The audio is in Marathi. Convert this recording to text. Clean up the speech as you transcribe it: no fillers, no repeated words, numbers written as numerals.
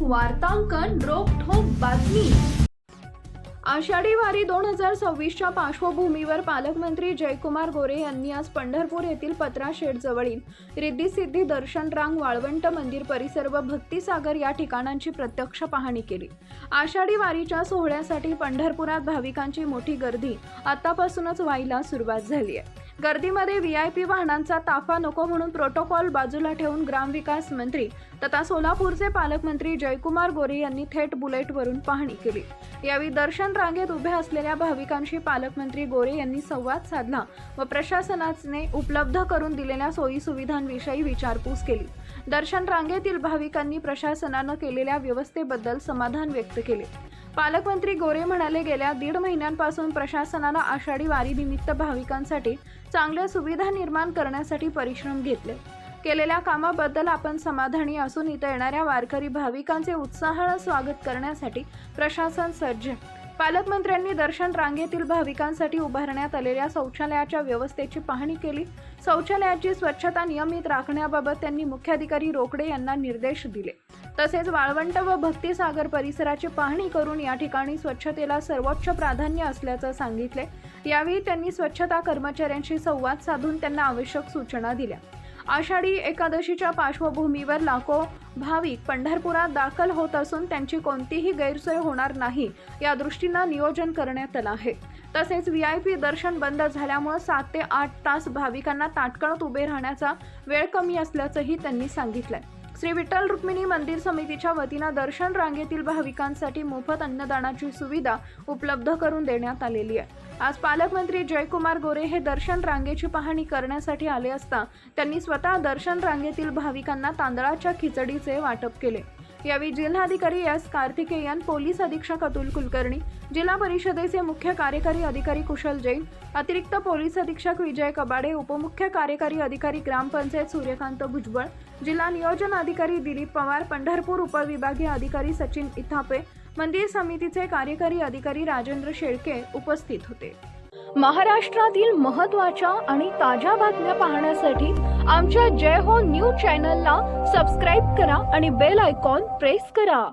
वार्तांकन रोखठोक बातमी। आषाढी वारी 2026च्या पार्श्वभूमीवर पालकमंत्री जयकुमार गोरे यांनी आज पंढरपूर येथील पत्रा शेड जवळील रिद्धी सिद्धी दर्शन रांग वाळवंट मंदिर परिसर व भक्तिसागर या ठिकाणांची प्रत्यक्ष पाहणी केली। आषाढी वारीच्या सोहळ्यासाठी पंढरपुरात भाविकांची मोठी गर्दी आतापासूनच व्हायला सुरुवात झाली आहे। गर्दीमध्ये व्हीआयपी वाहनांचा ताफा नको म्हणून प्रोटोकॉल बाजूला ठेवून ग्रामविकास मंत्री तथा सोलापूरचे पालकमंत्री जयकुमार गोरे यांनी थेट बुलेटवरून पाहणी केली। यावेळी दर्शन रांगेत उभ्या असलेल्या भाविकांशी पालकमंत्री गोरे यांनी संवाद साधला व प्रशासनाने उपलब्ध करून दिलेल्या सोयी सुविधांविषयी विचारपूस केली। दर्शन रांगेतील भाविकांनी प्रशासनाने केलेल्या व्यवस्थेबद्दल समाधान व्यक्त केले। पालकमंत्री गोरे म्हणाले, गेल्या 1.5 महिन्यांपासून प्रशासनाने आषाढी वारी निमित्त भाविकांसाठी चांगल्या सुविधा निर्माण करण्यासाठी परिश्रम घेतले। केलेल्या कामाबद्दल आपण समाधानी असून इथे येणाऱ्या वारकरी भाविकांचे उत्साहाने स्वागत करण्यासाठी प्रशासन सज्ज आहे। पालकमंत्र्यांनी दर्शन रांगेतील भाविकांसाठी उभारण्यात आलेल्या शौचालयाच्या व्यवस्थेची पाहणी केली। शौचालयाची स्वच्छता नियमित राखण्याबाबत त्यांनी मुख्याधिकारी रोकडे यांना निर्देश दिले। तसेच वाळवंट व भक्तिसागर परिसराची पाहणी करून या ठिकाणी स्वच्छतेला सर्वोच्च प्राधान्य असल्याचे सांगितले। यावेळी त्यांनी स्वच्छता कर्मचाऱ्यांशी संवाद साधून त्यांना आवश्यक सूचना दिल्या। आषाढी एकादशीच्या पार्श्वभूमीवर लाखो भाविक पंढरपुरात दाखल होत असून त्यांची कोणतीही गैरसोय होणार नाही या दृष्टीने नियोजन करण्यात आले आहे। तसेच व्हीआयपी दर्शन बंद झाल्यामुळे 7 ते 8 तास भाविकांना ताटकळत उभे राहण्याचा वेळ कमी असल्याचंही त्यांनी सांगितलंय। श्री विठ्ठल रुक्मिणी मंदिर समितीच्या वतीने दर्शन रांगेतील भाविकांसाठी मोफत अन्नदानाची सुविधा उपलब्ध करून देण्यात आलेली आहे। आज पालकमंत्री जयकुमार गोरे हे दर्शन रांगेची पाहणी करण्यासाठी आले असता त्यांनी स्वतः दर्शन रांगेतील भाविकांना तांदळाच्या खिचडीचे वाटप केले। यावेळी जिल्हाधिकारी एस कार्तिकेयन, पोलीस अधीक्षक अतुल कुलकर्णी, जिल्हा परिषदेचे मुख्य कार्यकारी अधिकारी कुशल जैन, अतिरिक्त पोलीस अधीक्षक विजय कबाडे, उपमुख्य कार्यकारी अधिकारी ग्रामपंचायत सूर्यकांत भुजबळ, जिल्हा नियोजन अधिकारी दिलीप पवार, पंढरपूर उपविभागीय अधिकारी सचिन इथापे, मंदिर समितीचे कार्यकारी अधिकारी राजेंद्र शेळके उपस्थित होते। महाराष्ट्रातील महत्त्वाच्या आणि ताज्या बातम्या पाहण्यासाठी आमच्या जय हो न्यूज चॅनलला सबस्क्राइब करा आणि बेल आयकॉन प्रेस करा।